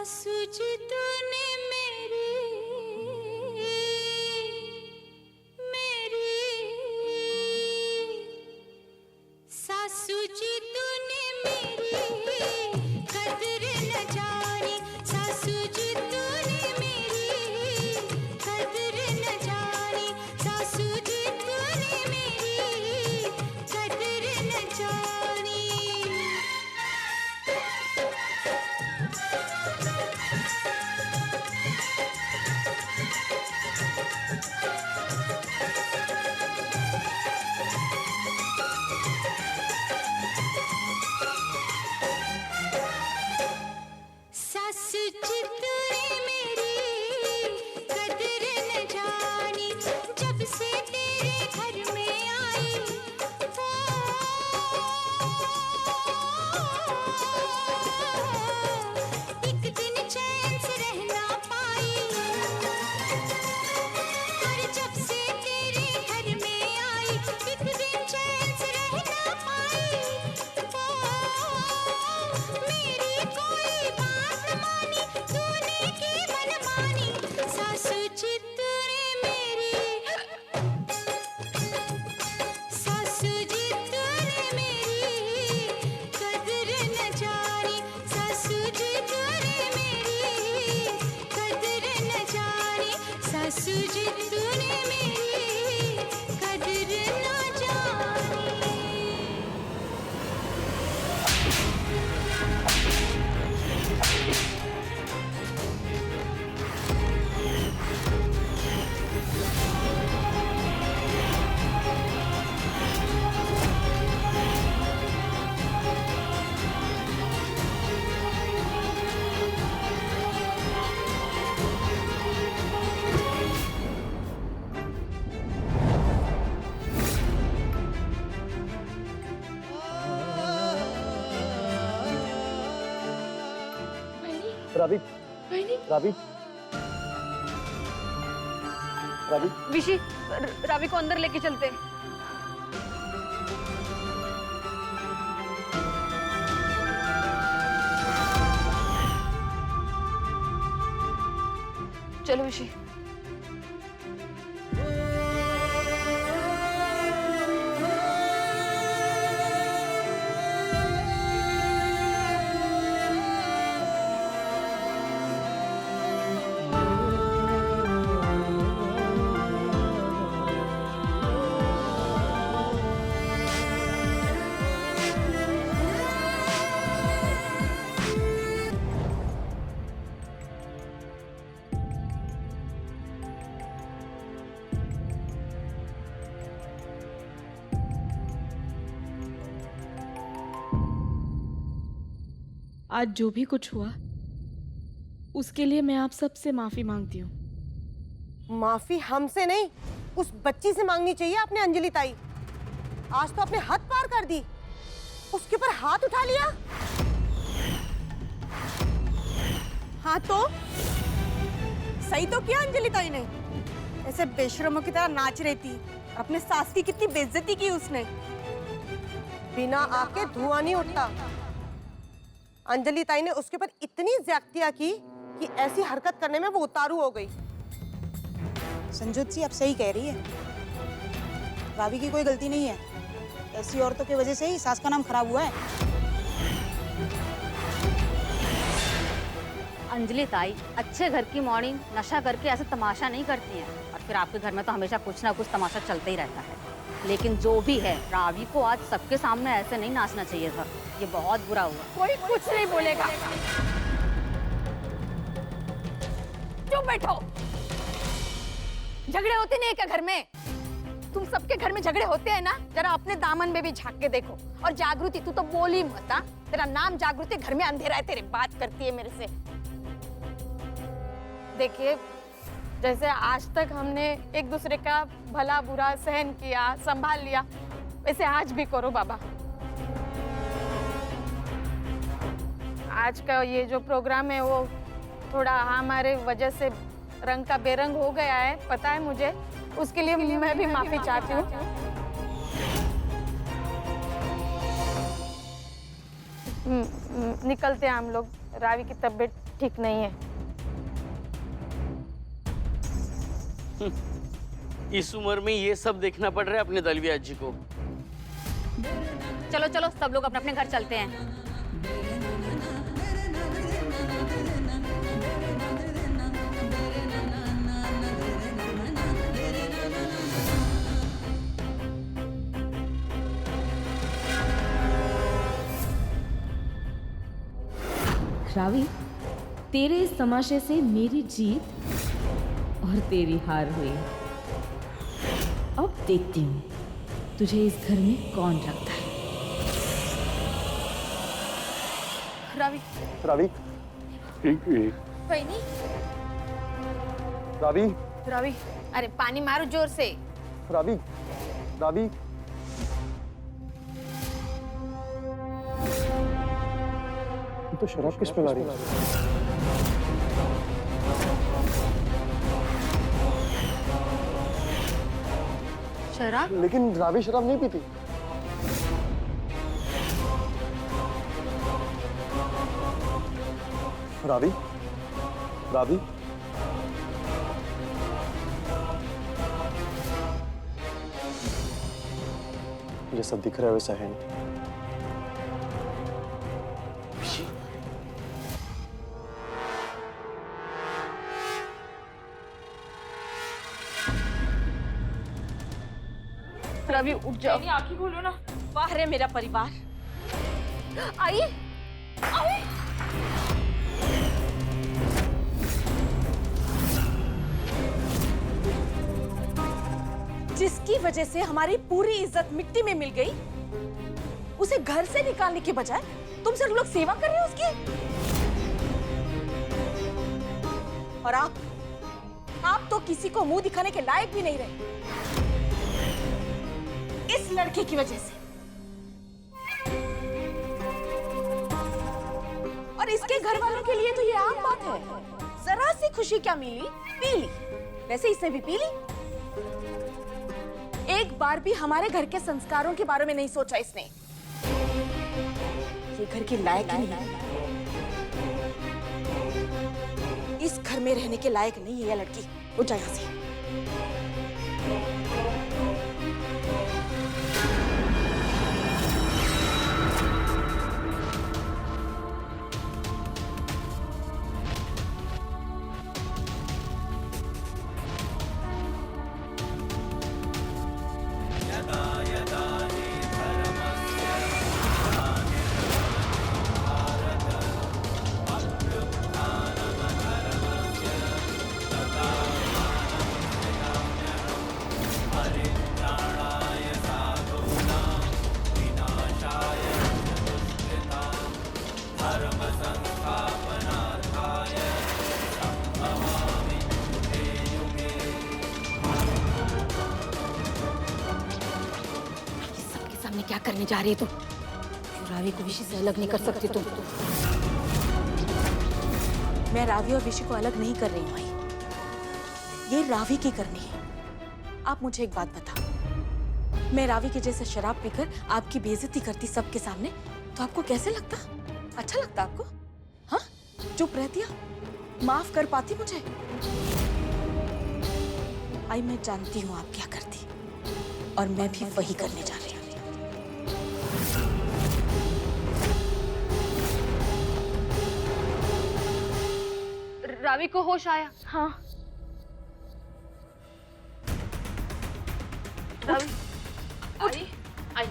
सासू जी तूने मेरी सासू जी तूने मेरी कदर न जानी, सासू जी तूने मेरी कदर न जानी, सासू जी तूने मेरी कदर न जानी। सासू जी तूने मेरी कदर न जानी, जब से तेरे घर में आई एक दिन चैन से रह ना पाई, और जब से तेरे घर में आई एक दिन चैन से रह ना पाई। मेरी कोई बात न मानी, तूने की मनमानी, सासू जी तूने मेरी, सासू जी तूने मेरी कदर न जानी, सासू जी तूने मेरी कदर न जानी, सासू जी तूने मेरी कदर न जानी। रावी, रावी, रावी, विशी, रावी को अंदर लेके चलते। चलो विशी। आज जो भी कुछ हुआ उसके लिए मैं आप सबसे माफी मांगती हूँ। माफी हमसे नहीं, उस बच्ची से मांगनी चाहिए आपने अंजलि ताई। आज तो आपने हद पार कर दी, उसके ऊपर हाथ उठा लिया। हाँ तो सही तो किया अंजलि ताई ने, ऐसे बेशरमों की तरह नाच रही थी, अपने सास की कितनी बेइज्जती की उसने। बिना आग के धुआं नहीं उठता। अंजलि ताई ने उसके ऊपर इतनी ज्यादतियां की कि ऐसी हरकत करने में वो उतारू हो गई। संजोत जी आप सही कह रही है, भाभी की कोई गलती नहीं है, ऐसी औरतों की वजह से ही सास का नाम खराब हुआ है। अंजलि ताई अच्छे घर की मॉर्निंग नशा करके ऐसे तमाशा नहीं करती हैं, और फिर आपके घर में तो हमेशा कुछ ना कुछ तमाशा चलता ही रहता है। लेकिन जो भी है, रावी को आज सबके सामने ऐसे नहीं नाचना चाहिए था, ये बहुत बुरा हुआ। कोई कुछ नहीं बोलेगा, चुप बैठो। झगड़े होते नहीं क्या घर में? तुम सबके घर में झगड़े होते हैं ना, जरा अपने दामन में भी झांक के देखो। और जागृति तू तो बोली मत, तेरा नाम जागृति, घर में अंधेरा है, तेरे बात करती है मेरे से। देखिए, जैसे आज तक हमने एक दूसरे का भला बुरा सहन किया, संभाल लिया, वैसे आज भी करो बाबा। आज का ये जो प्रोग्राम है वो थोड़ा हमारे वजह से रंग का बेरंग हो गया है, पता है मुझे, उसके लिए मैं भी माफी चाहती हूँ। निकलते हैं हम लोग, रावी की तबीयत ठीक नहीं है। इस उम्र में ये सब देखना पड़ रहा है अपने दलविया जी को। चलो चलो सब लोग अपने अपने घर चलते हैं। रावी, तेरे इस तमाशे से मेरी जीत और तेरी हार हुई। अब देखती हूँ तुझे इस घर में कौन रखता है। रावी, रावी वहीनी, रावी रवि, अरे पानी मारो जोर से। रावी रावी तो शराब किस पे ला रही है? शराब? लेकिन रावी शराब नहीं पीती। रावी रावी जैसा दिख रहा है वैसा है नहीं। रवि उठ जाओ। आंखें खोलो ना, बाहर है मेरा परिवार। आई आई। जिसकी वजह से हमारी पूरी इज्जत मिट्टी में मिल गई, उसे घर से निकालने के बजाय तुम सब लोग सेवा कर रहे हो उसकी। और आप तो किसी को मुंह दिखाने के लायक भी नहीं रहे इस लड़के की वजह से। और इसके घर वालों के लिए तो ये आम बात है। जरा सी खुशी क्या मिली, पी ली। वैसे इसने भी पी ली। एक बार भी हमारे घर के संस्कारों के बारे में नहीं सोचा इसने। ये घर के लायक ही नहीं है। इस घर में रहने के लायक नहीं है ये लड़की। उठ जा यहाँ से। क्या करने जा रही है तुम? रावी को विशी से अलग नहीं कर सकती तुम। मैं रावी और विशी को अलग नहीं कर रही हूँ भाई। ये रावी की करनी है। आप मुझे एक बात बताओ, मैं रावी के जैसे शराब पीकर आपकी बेइज्जती करती सबके सामने, तो आपको कैसे लगता? अच्छा लगता आपको? हाँ, चुप रहती, माफ कर पाती मुझे? आई मैं जानती हूँ आप क्या करती, और मैं भी वही करने जा रही हूँ। रावी को होश आया? हाँ। रावी, आई, आई।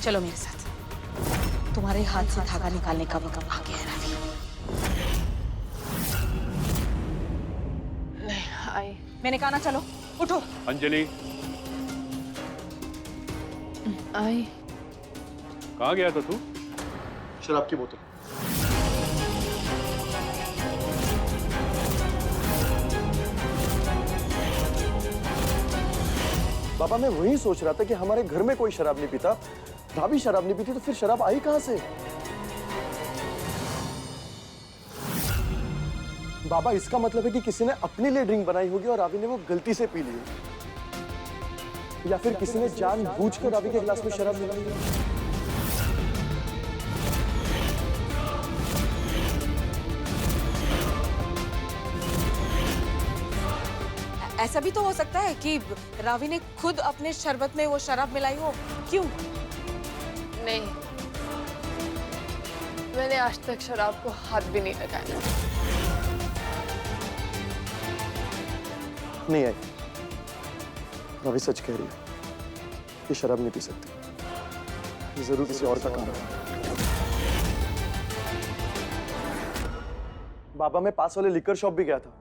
चलो मेरे साथ। तुम्हारे हाथ से धागा निकालने का वक्त आ गया है रावी। आई। मैंने कहा ना चलो, उठो। अंजलि, आई। कहाँ गया था तू? शराब की बोतल। पापा मैं वही सोच रहा था कि हमारे घर में कोई शराब नहीं पीता, भाभी शराब नहीं पीती, तो फिर शराब आई कहां से? बाबा इसका मतलब है कि किसी ने अपने लिए ड्रिंक बनाई होगी और रावी ने वो गलती से पी ली, या फिर किसी ने जानबूझकर रावी के गिलास में शराब मिलाई। ऐसा भी तो हो सकता है कि रावी ने खुद अपने शरबत में वो शराब मिलाई हो। क्यों? नहीं, मैंने आज तक शराब को हाथ भी नहीं लगाया। नहीं आई, रावी सच कह रही है, ये शराब नहीं पी सकती, ये जरूर किसी और का काम है। बाबा, मैं पास वाले लिकर शॉप भी गया था,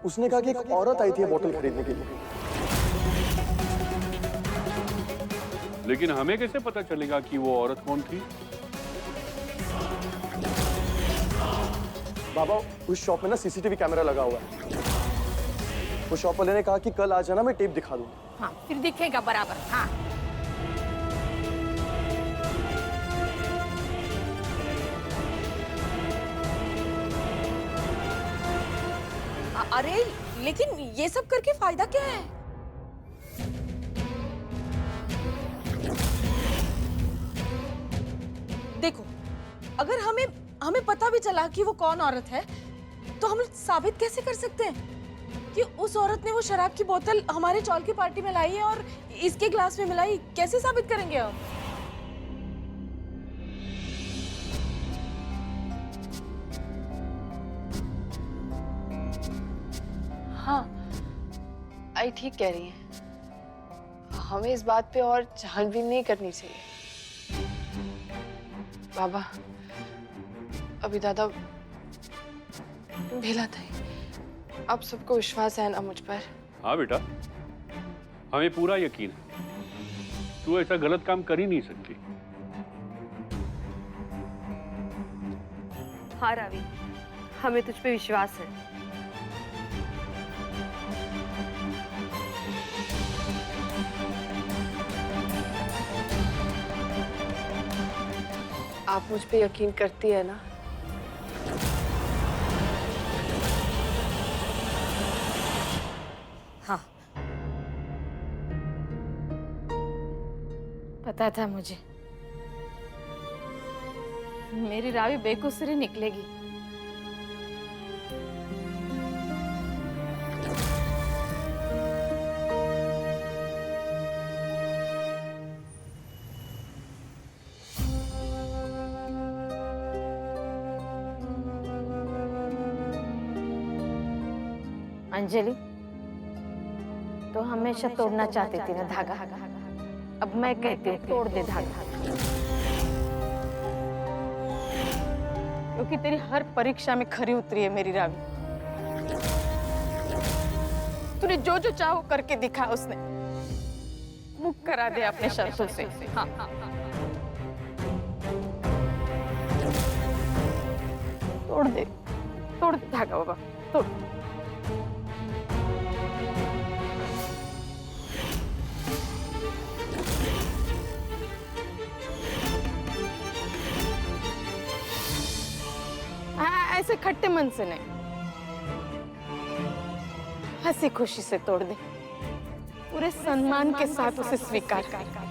उसने कहा कि एक औरत आई थी बोतल खरीदने के लिए। लेकिन हमें कैसे पता चलेगा कि वो औरत कौन थी? बाबा, उस शॉप में ना सीसीटीवी कैमरा लगा हुआ है। वो शॉप वाले ने कहा कि कल आ जाना, मैं टेप दिखा दूंगा। हाँ, फिर दिखेगा बराबर। हाँ, अरे लेकिन ये सब करके फायदा क्या है? देखो, अगर हमें पता भी चला कि वो कौन औरत है, तो हम साबित कैसे कर सकते हैं कि उस औरत ने वो शराब की बोतल हमारे चौल की पार्टी में लाई है और इसके ग्लास में मिलाई? कैसे साबित करेंगे हम? हाँ, आई ठीक कह रही है। हमें इस बात पे और छानबीन नहीं करनी चाहिए। बाबा, अभी दादा भेला था, आप सबको विश्वास है ना मुझ पर? हाँ बेटा, हमें पूरा यकीन है, तू ऐसा गलत काम कर ही नहीं सकती। हाँ रावी, हमें तुझ पे विश्वास है। आप मुझ पे यकीन करती है ना? हाँ, पता था मुझे, मेरी रावी बेकसूरी निकलेगी। अंजलि, तो हमेशा तोड़ना चाहती थी ना धागा, अब मैं कहती हूँ तोड़ दे धागा, क्योंकि तेरी हर परीक्षा में खरी उतरी है मेरी रावी। तूने जो जो चाहो करके दिखा, उसने मुक्त करा दे अपने शर्तों से। हाँ, तोड़ दे धागा बाबा, तोड़। ऐसे खट्टे मन से नहीं, हंसी खुशी से तोड़ दे, पूरे सम्मान के साथ उसे स्वीकार कर।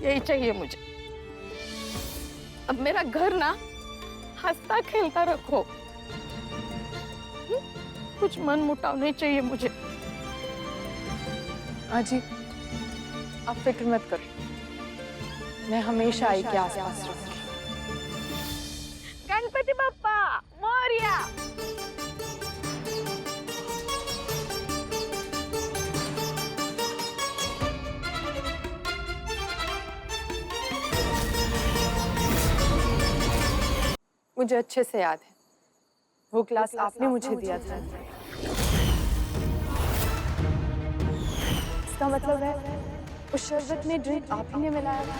यही चाहिए मुझे। अब मेरा घर ना हंसता खेलता रखो, कुछ मन मुटाव नहीं चाहिए मुझे। आजी, आप फिक्र मत करो, मैं हमेशा आई के आसपास रहूंगी। गणपति बप्पा मोरया। मुझे अच्छे से याद है, वो क्लास आपने मुझे दिया था। इसका मतलब है उस शरबत में ड्रिंक आप ही ने मिलाया था।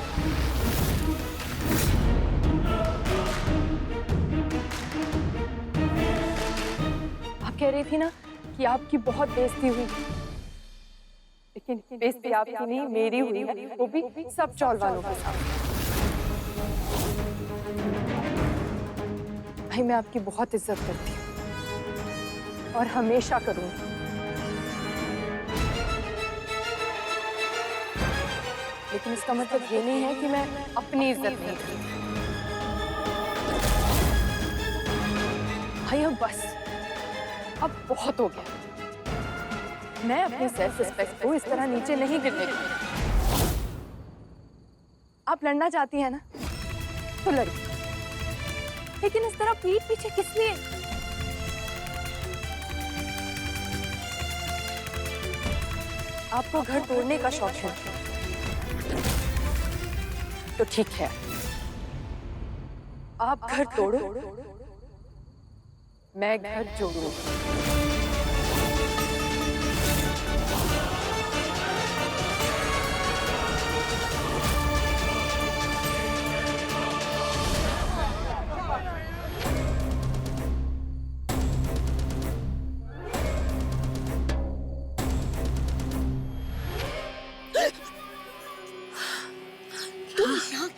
आप कह रही थी ना कि आपकी बहुत बेइज्जती हुई, लेकिन बेइज्जती आपकी नहीं मेरी हुई है, वो भी सब चौल वालों के साथ। भाई मैं आपकी बहुत इज्जत करती हूँ और हमेशा करूँगी। लेकिन इसका मतलब ये नहीं है कि मैं अपनी इज्जत नहीं करती। भाई अब बस, अब बहुत हो गया। मैं अपनी सेल्फ रिस्पेक्ट को इस तरह नीचे नहीं गिरने दूंगी। आप लड़ना चाहती हैं ना, तो लड़िए, लेकिन इस तरह पीठ पीछे किस लिए? आपको घर तोड़ने का शौक है तो ठीक है, आप घर तोड़ो, मैं घर जोड़ूंगी।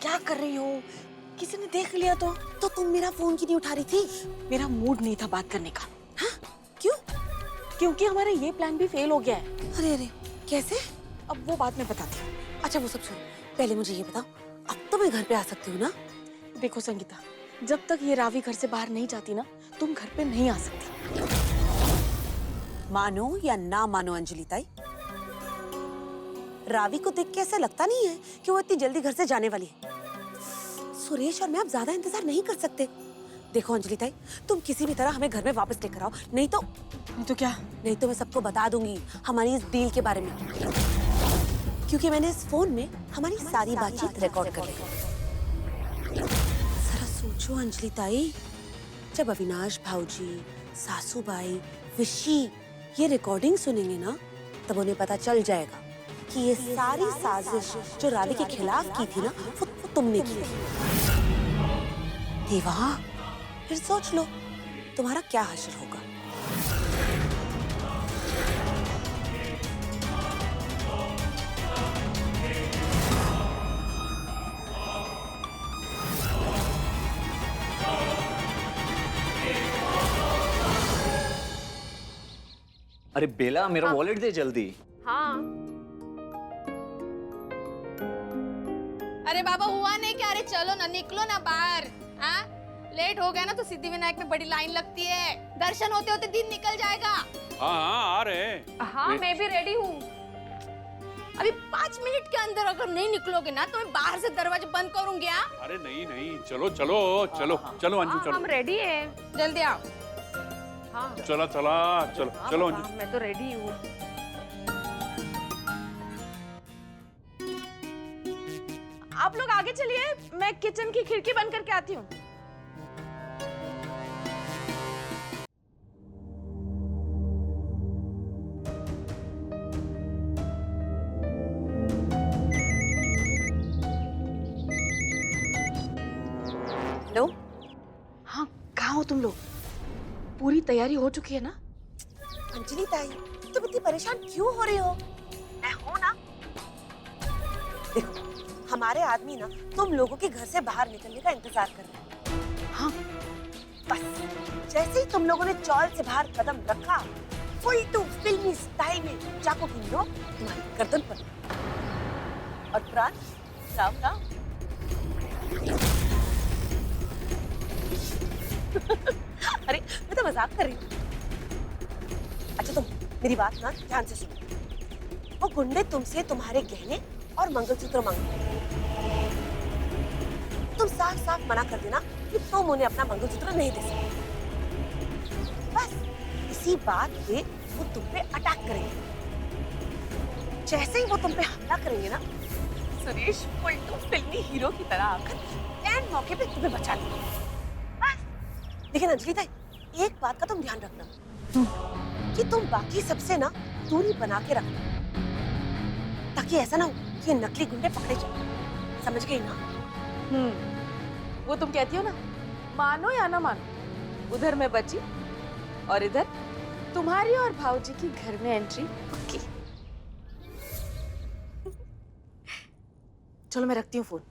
क्या कर रही हो? किसी ने देख लिया तो तुम मेरा फोन क्यों नहीं उठा रही थी? मेरा मूड नहीं था बात करने का। हाँ? क्यों? क्योंकि हमारा ये प्लान भी फेल हो गया है। अरे अरे, कैसे? अब वो बात मैं बताती हूँ। अच्छा वो सब छोड़ो, पहले मुझे ये बताओ, अब तो मैं घर पे आ सकती हूँ ना? देखो संगीता, जब तक ये रावी घर से बाहर नहीं जाती ना, तुम घर पे नहीं आ सकती। मानो या ना मानो अंजलि ताई, रावी को देख के ऐसा लगता नहीं है कि वो इतनी जल्दी घर से जाने वाली है। सुरेश और मैं अब ज्यादा इंतजार नहीं कर सकते। देखो अंजलि ताई, तुम किसी भी तरह हमें घर में वापस लेकर आओ, नहीं तो क्या? नहीं तो मैं सबको बता दूंगी हमारी इस डील के बारे में, क्योंकि मैंने इस फोन में हमारी सारी बातचीत रिकॉर्ड कर ली। जरा सोचो अंजलि ताई, जब अविनाश भाऊजी, सासूबाई, विशी ये रिकॉर्डिंग सुनेंगे ना, तब उन्हें पता चल जाएगा कि ये सारी साजिश जो रावी के खिलाफ की थी ना, वो तुमने की थी। देवा, फिर सोच लो तुम्हारा क्या हासिल होगा। अरे बेला, मेरा वॉलेट दे जल्दी। हाँ। अरे बाबा हुआ नहीं क्या? अरे चलो ना, निकलो ना बाहर। हाँ, लेट हो गया ना तो सिद्धिविनायक में बड़ी लाइन लगती है, दर्शन होते होते दिन निकल जाएगा। हाँ हाँ आ रहे हैं। हाँ मैं भी रेडी हूँ। अभी 5 मिनट के अंदर अगर नहीं निकलोगे ना तो मैं बाहर से दरवाजे बंद करूंगी। अरे नहीं नहीं, चलो चलो चलो चलो अंजू चलो। हम रेडी है, जल्दी आओ। हाँ चला चला चलो चलो अंजू। मैं तो रेडी हूँ। आप लोग आगे चलिए, मैं किचन की खिड़की बंद करके आती हूँ। हेलो, हाँ कहाँ हो तुम लोग? पूरी तैयारी हो चुकी है ना? अंजलि ताई, तुम इतनी परेशान क्यों हो रही हो? मैं हूं ना। देखो, हमारे आदमी ना तुम लोगों के घर से बाहर निकलने का इंतजार कर रहे हैं। हाँ, बस जैसे ही तुम लोगों ने चौल से बाहर कदम रखा, फुल टू फिल्मी स्टाइल में चाकू की नोक तुम्हारी गर्दन पर और प्राण राम राम। अरे मैं तो मजाक कर रही हूँ। अच्छा तुम मेरी बात ना ध्यान से सुनो। वो गुंडे तुमसे तुम्हारे गहने और मंगलसूत्र मांगे। तुम साफ साफ मना कर देना कि तुम उन्हें अपना मंगलसूत्र नहीं दे सकते। बस इसी बात पे वो तुम पे अटैक करेंगे। जैसे ही वो तुम पे हमला करेंगे ना, सुरेश फुल फिल्मी हीरो की तरह आकर एंड मौके पे तुम्हें बचा लेंगे। बस। लेकिन अंजलि ताई, एक बात का तुम ध्यान रखना कि तुम बाकी सबसे ना दूरी बना के रखना, ताकि ऐसा ना हो कि ये नकली गुंडे पकड़े जाए। समझ गई ना? वो तुम कहती हो ना, मानो या ना मानो, उधर मैं बची और इधर तुम्हारी और भाऊजी की घर में एंट्री पक्की। चलो मैं रखती हूँ फोन।